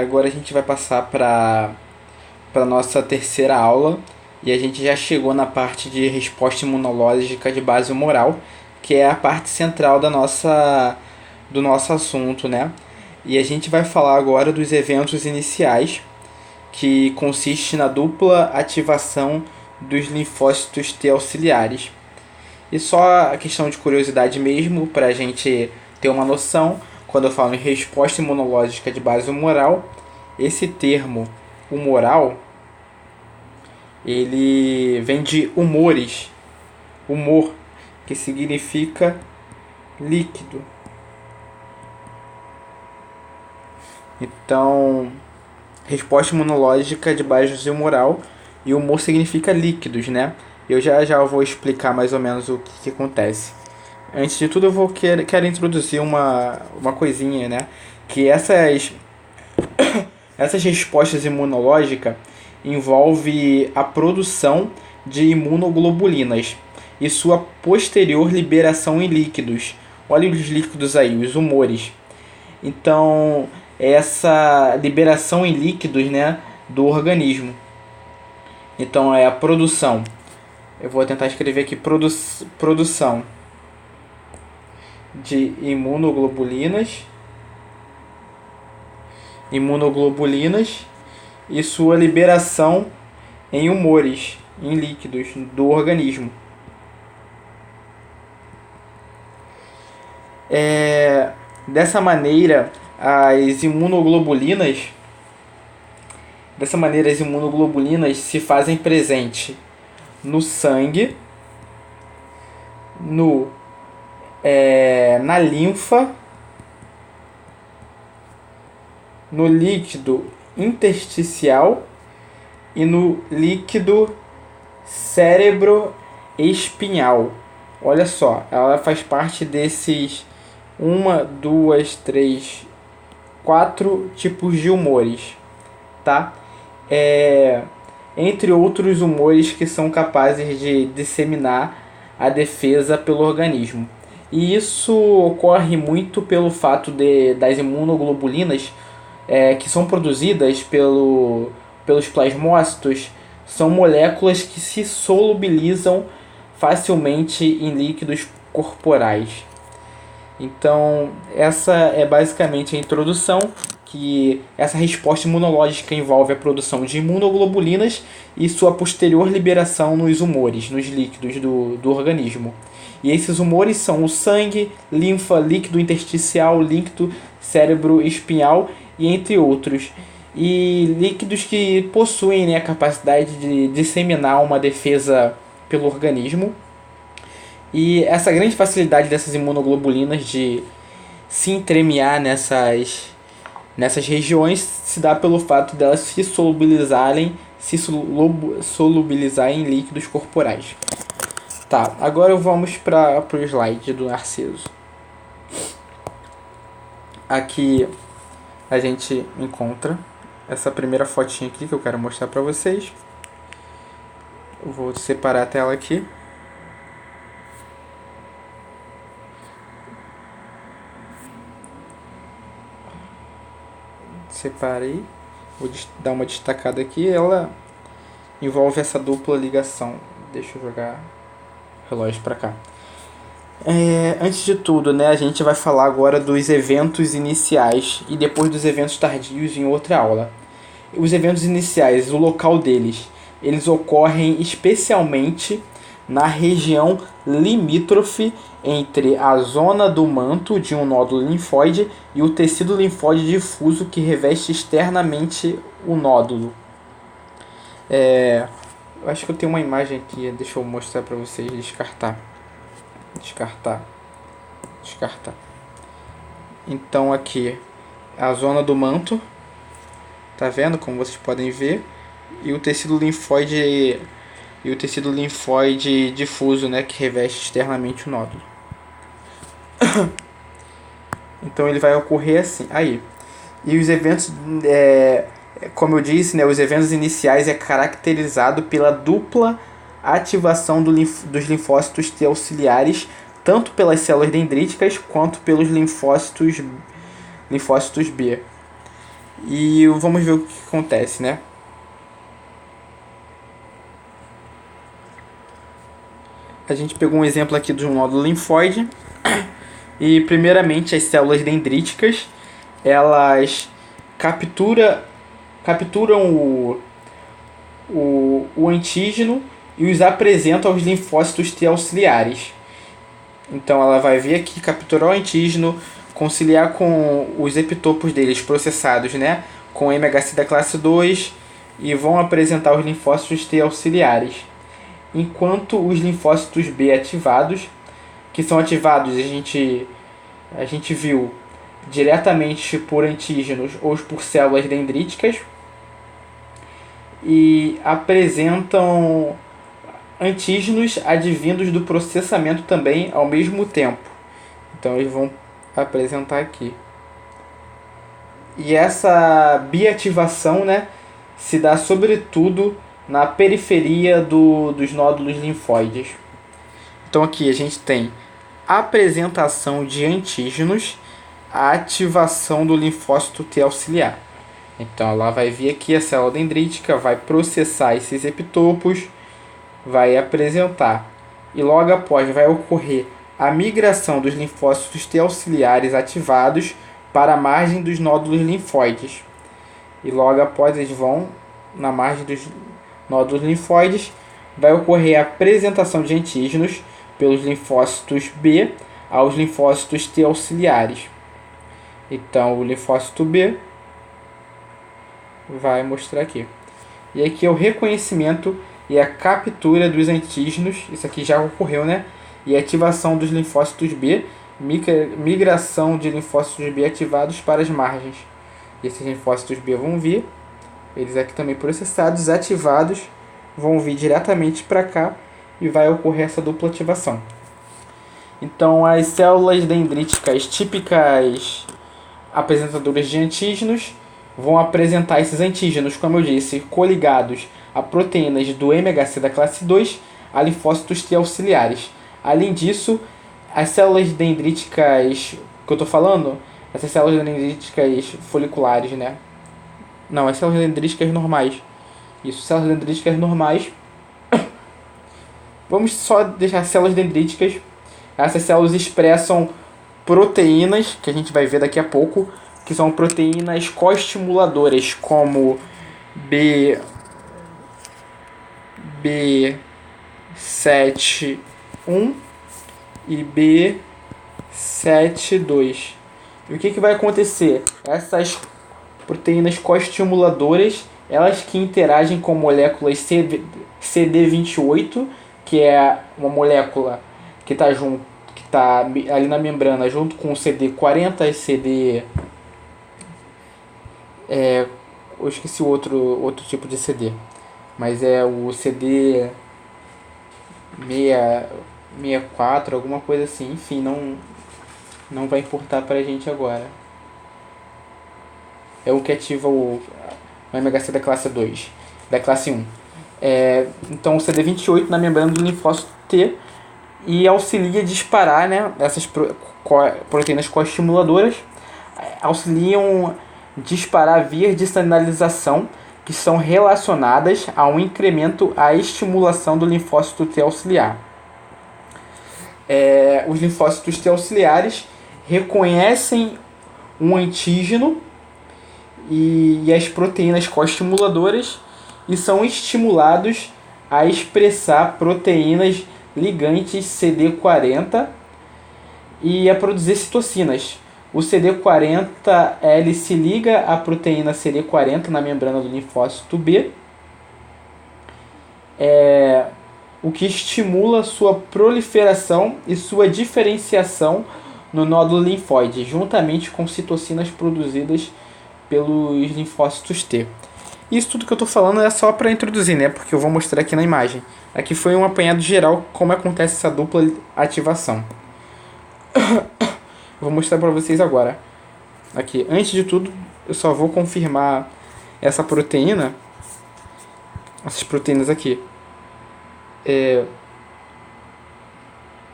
Agora a gente vai passar para nossa terceira aula e a gente já chegou na parte de resposta imunológica de base humoral, que é a parte central do nosso assunto, né? E a gente vai falar agora dos eventos iniciais, que consiste na dupla ativação dos linfócitos T auxiliares. E só a questão de curiosidade mesmo, para a gente ter uma noção, quando eu falo em resposta imunológica de base humoral, esse termo humoral, ele vem de humores, humor, que significa líquido. Então, resposta imunológica de base humoral e humor significa líquidos, né? Eu já vou explicar mais ou menos o que acontece. Antes de tudo, quero introduzir uma coisinha, né? Que essas respostas imunológicas envolve a produção de imunoglobulinas e sua posterior liberação em líquidos. Olha os líquidos aí, os humores. Então, essa liberação em líquidos, né, do organismo. Então, é a produção. Eu vou tentar escrever aqui produção de imunoglobulinas e sua liberação em humores, em líquidos do organismo. Dessa maneira, as imunoglobulinas se fazem presente no sangue, na linfa, no líquido intersticial e no líquido cérebro-espinhal. Olha só, ela faz parte desses 4 tipos de humores, tá? Entre outros humores que são capazes de disseminar a defesa pelo organismo. E isso ocorre muito pelo fato das imunoglobulinas que são produzidas pelos plasmócitos, são moléculas que se solubilizam facilmente em líquidos corporais. Então, essa é basicamente a introdução, que essa resposta imunológica envolve a produção de imunoglobulinas e sua posterior liberação nos humores, nos líquidos do organismo. E esses humores são o sangue, linfa, líquido intersticial, líquido cérebro-espinhal e entre outros. E líquidos que possuem, né, a capacidade de disseminar uma defesa pelo organismo. E essa grande facilidade dessas imunoglobulinas de se entremear nessas regiões se dá pelo fato delas se solubilizarem em líquidos corporais. Tá, agora vamos para o slide do Narciso. Aqui a gente encontra essa primeira fotinha aqui que eu quero mostrar para vocês. Eu vou separar a tela aqui. Separei, vou dar uma destacada aqui. Ela envolve essa dupla ligação. Deixa eu jogar o relógio para cá. Antes de tudo, né, a gente vai falar agora dos eventos iniciais e depois dos eventos tardios em outra aula. Os eventos iniciais, o local deles, eles ocorrem especialmente na região limítrofe entre a zona do manto de um nódulo linfóide e o tecido linfóide difuso que reveste externamente o nódulo. Eu acho que eu tenho uma imagem aqui, deixa eu mostrar para vocês. Descartar. Então aqui a zona do manto, tá vendo, como vocês podem ver, e o tecido linfóide difuso, né, que reveste externamente o nódulo. Então ele vai ocorrer assim. Aí. E os eventos, como eu disse, né, os eventos iniciais é caracterizado pela dupla ativação dos linfócitos T auxiliares, tanto pelas células dendríticas quanto pelos linfócitos B. E vamos ver o que acontece, né? A gente pegou um exemplo aqui de um nódulo linfóide. E primeiramente as células dendríticas, elas capturam o antígeno e os apresentam aos linfócitos T auxiliares. Então ela vai vir aqui, capturar o antígeno, conciliar com os epitopos deles processados, né, com MHC da classe 2 e vão apresentar os linfócitos T auxiliares. Enquanto os linfócitos B ativados, que são ativados, a gente viu diretamente por antígenos ou por células dendríticas e apresentam antígenos advindos do processamento também ao mesmo tempo. Então eles vão apresentar aqui. E essa biativação, né, se dá sobretudo na periferia dos nódulos linfóides. Então aqui a gente tem a apresentação de antígenos, a ativação do linfócito T auxiliar. Então ela vai vir aqui a célula dendrítica, vai processar esses epitopos, vai apresentar e logo após vai ocorrer a migração dos linfócitos T auxiliares ativados para a margem dos nódulos linfóides. E logo após eles vão na margem dos nódulos linfóides, vai ocorrer a apresentação de antígenos pelos linfócitos B aos linfócitos T auxiliares. Então o linfócito B vai mostrar aqui. E aqui é o reconhecimento e a captura dos antígenos, isso aqui já ocorreu, né? E a ativação dos linfócitos B, migração de linfócitos B ativados para as margens. E esses linfócitos B vão vir, eles aqui também processados, ativados, vão vir diretamente para cá e vai ocorrer essa dupla ativação. Então as células dendríticas típicas apresentadoras de antígenos vão apresentar esses antígenos, como eu disse, coligados a proteínas do MHC da classe 2 a linfócitos T auxiliares. Além disso, as células dendríticas que eu estou falando, essas células dendríticas foliculares, né? Não, as células dendríticas normais. Isso, células dendríticas normais. Vamos só deixar células dendríticas. Essas células expressam proteínas, que a gente vai ver daqui a pouco, que são proteínas coestimuladoras, como B7-1 e B7-2. E o que vai acontecer? Essas proteínas coestimuladoras, elas que interagem com moléculas CD28, que é uma molécula que está ali na membrana junto com o CD40 e eu esqueci o outro tipo de CD, mas é o CD 64, alguma coisa assim. Enfim, não vai importar pra gente agora. É o que ativa o MHC da classe 2, da classe 1. Então o CD28 na membrana do linfócito T e auxilia a disparar, né, essas proteínas coestimuladoras, auxiliam disparar vias de sinalização que são relacionadas a um incremento à estimulação do linfócito T auxiliar. Os linfócitos T auxiliares reconhecem um antígeno e as proteínas coestimuladoras e são estimulados a expressar proteínas ligantes CD40 e a produzir citocinas. O CD40 ele se liga à proteína CD40 na membrana do linfócito B, o que estimula sua proliferação e sua diferenciação no nódulo linfóide, juntamente com citocinas produzidas pelos linfócitos T. Isso tudo que eu estou falando é só para introduzir, né? Porque eu vou mostrar aqui na imagem. Aqui foi um apanhado geral como acontece essa dupla ativação. Vou mostrar para vocês agora. Aqui, antes de tudo, eu só vou confirmar essa proteína. Essas proteínas aqui.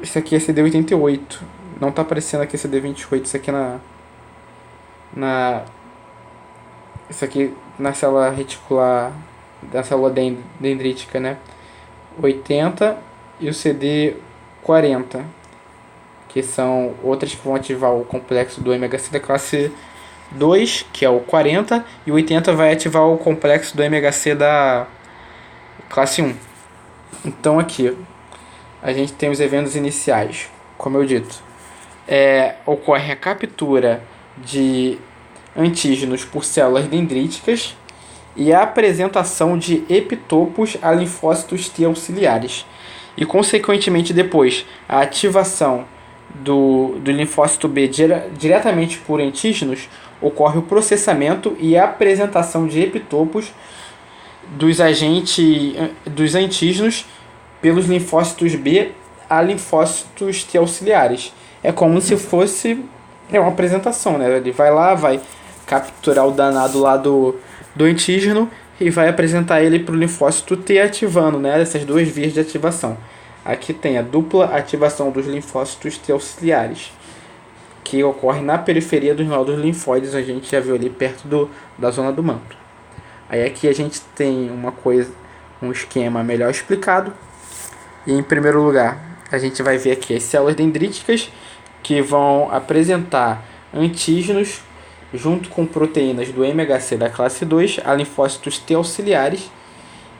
Isso aqui é CD88. Não está aparecendo aqui CD28. Isso aqui é Isso aqui na célula reticular, da célula dendrítica, né? 80 e o CD 40, que são outras que vão ativar o complexo do MHC da classe 2, que é o 40, e o 80 vai ativar o complexo do MHC da classe 1. Então aqui a gente tem os eventos iniciais, como eu dito. Ocorre a captura de antígenos por células dendríticas e a apresentação de epitopos a linfócitos T auxiliares. E, consequentemente, depois, a ativação do linfócito B diretamente por antígenos, ocorre o processamento e a apresentação de epitopos dos antígenos pelos linfócitos B a linfócitos T auxiliares. É como se fosse uma apresentação, né? Ele vai lá, vai capturar o danado lá do antígeno e vai apresentar ele para o linfócito T ativando, né? Essas duas vias de ativação. Aqui tem a dupla ativação dos linfócitos T auxiliares, que ocorre na periferia dos nódulos linfóides, a gente já viu ali perto da zona do manto. Aí aqui a gente tem um esquema melhor explicado. E em primeiro lugar, a gente vai ver aqui as células dendríticas que vão apresentar antígenos junto com proteínas do MHC da classe 2 a linfócitos T auxiliares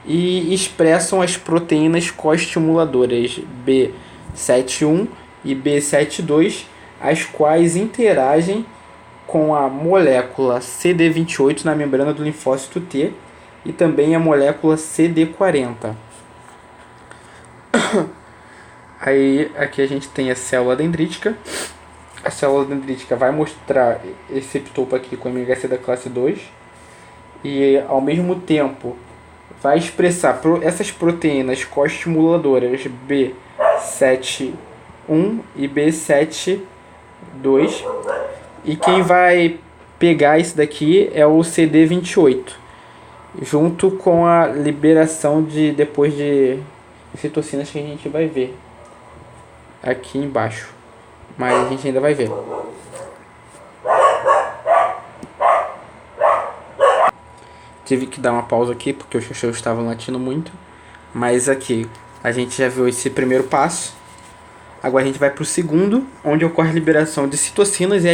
e expressam as proteínas coestimuladoras B7-1 e B7-2, as quais interagem com a molécula CD28 na membrana do linfócito T e também a molécula CD40. Aí aqui a gente tem a célula dendrítica. A célula dendrítica vai mostrar esse epitopo aqui com MHC da classe 2 e ao mesmo tempo vai expressar essas proteínas coestimuladoras B7-1 e B7-2, e quem vai pegar isso daqui é o CD28, junto com a liberação depois de citocinas que a gente vai ver aqui embaixo, mas a gente ainda vai ver. Tive que dar uma pausa aqui porque os cachorros estavam latindo muito, mas aqui a gente já viu esse primeiro passo. Agora a gente vai para o segundo, onde ocorre a liberação de citocinas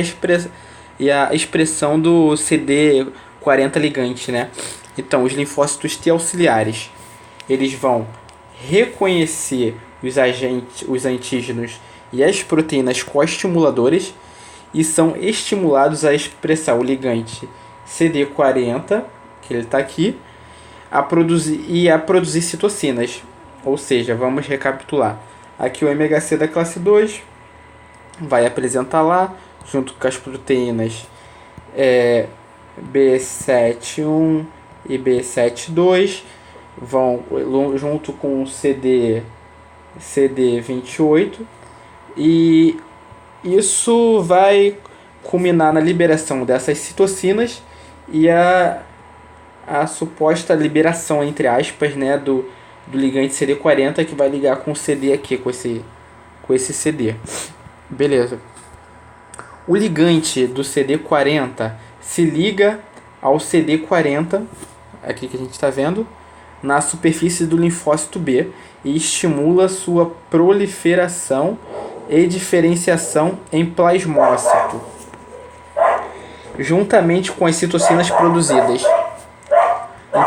e a expressão do CD40 ligante, né? Então, os linfócitos T auxiliares, eles vão reconhecer os antígenos e as proteínas coestimuladoras e são estimulados a expressar o ligante CD40, que ele está aqui, a produzir citocinas. Ou seja, vamos recapitular. Aqui o MHC da classe 2 vai apresentar lá, junto com as proteínas B7-1 e B7-2, vão junto com o CD28, e isso vai culminar na liberação dessas citocinas e a suposta liberação, entre aspas, né, do ligante CD40, que vai ligar com o CD aqui, com esse CD. Beleza. O ligante do CD40 se liga ao CD40, aqui que a gente está vendo, na superfície do linfócito B e estimula sua proliferação e diferenciação em plasmócito, juntamente com as citocinas produzidas.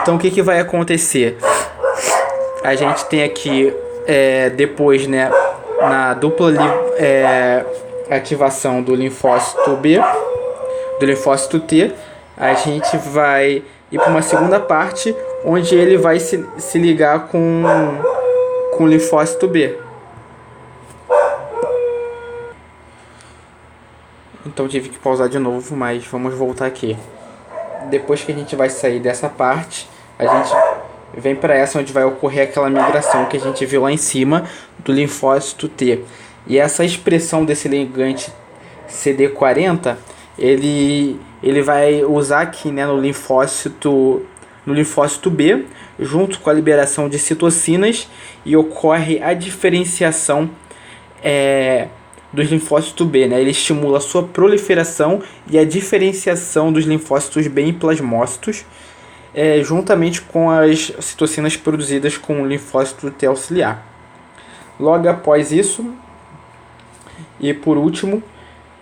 Então o que vai acontecer? A gente tem aqui depois, né, na dupla ativação do linfócito B, do linfócito T, a gente vai ir para uma segunda parte onde ele vai se ligar com o linfócito B. Então tive que pausar de novo, mas vamos voltar aqui. Depois que a gente vai sair dessa parte, a gente vem para essa onde vai ocorrer aquela migração que a gente viu lá em cima do linfócito T. E essa expressão desse ligante CD40, ele vai usar aqui, né, no linfócito B, junto com a liberação de citocinas, e ocorre a diferenciação dos linfócitos B, né? Ele estimula a sua proliferação e a diferenciação dos linfócitos B em plasmócitos, juntamente com as citocinas produzidas com o linfócito T auxiliar. Logo após isso, e por último,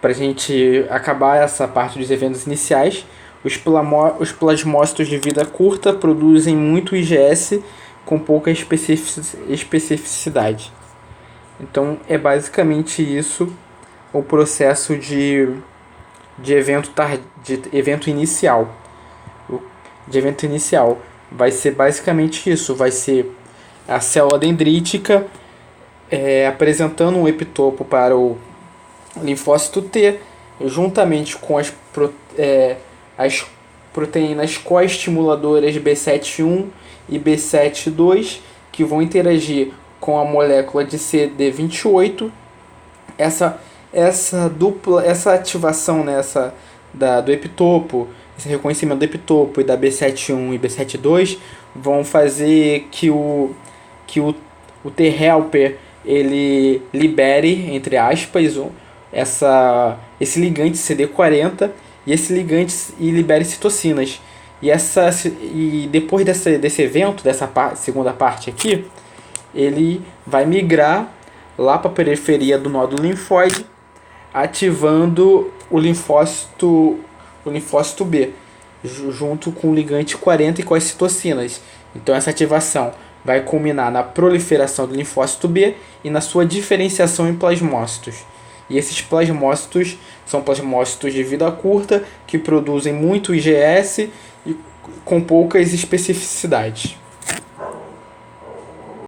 para a gente acabar essa parte dos eventos iniciais, os plasmócitos de vida curta produzem muito IgS com pouca especificidade. Então é basicamente isso o processo de evento inicial. De evento inicial vai ser basicamente isso, vai ser a célula dendrítica apresentando um epitopo para o linfócito T, juntamente com as proteínas coestimuladoras B7-1 e B7-2, que vão interagir com a molécula de CD28. Essa ativação, né, do epitopo, esse reconhecimento do epitopo e da B7-1 e B7-2 vão fazer que o T-helper ele libere, entre aspas, esse ligante CD40 e libere citocinas. E depois desse evento, dessa segunda parte aqui, ele vai migrar lá para a periferia do nódulo linfóide, ativando o linfócito B, junto com o ligante 40 e com as citocinas. Então essa ativação vai culminar na proliferação do linfócito B e na sua diferenciação em plasmócitos. E esses plasmócitos são plasmócitos de vida curta que produzem muito IgS e com poucas especificidades.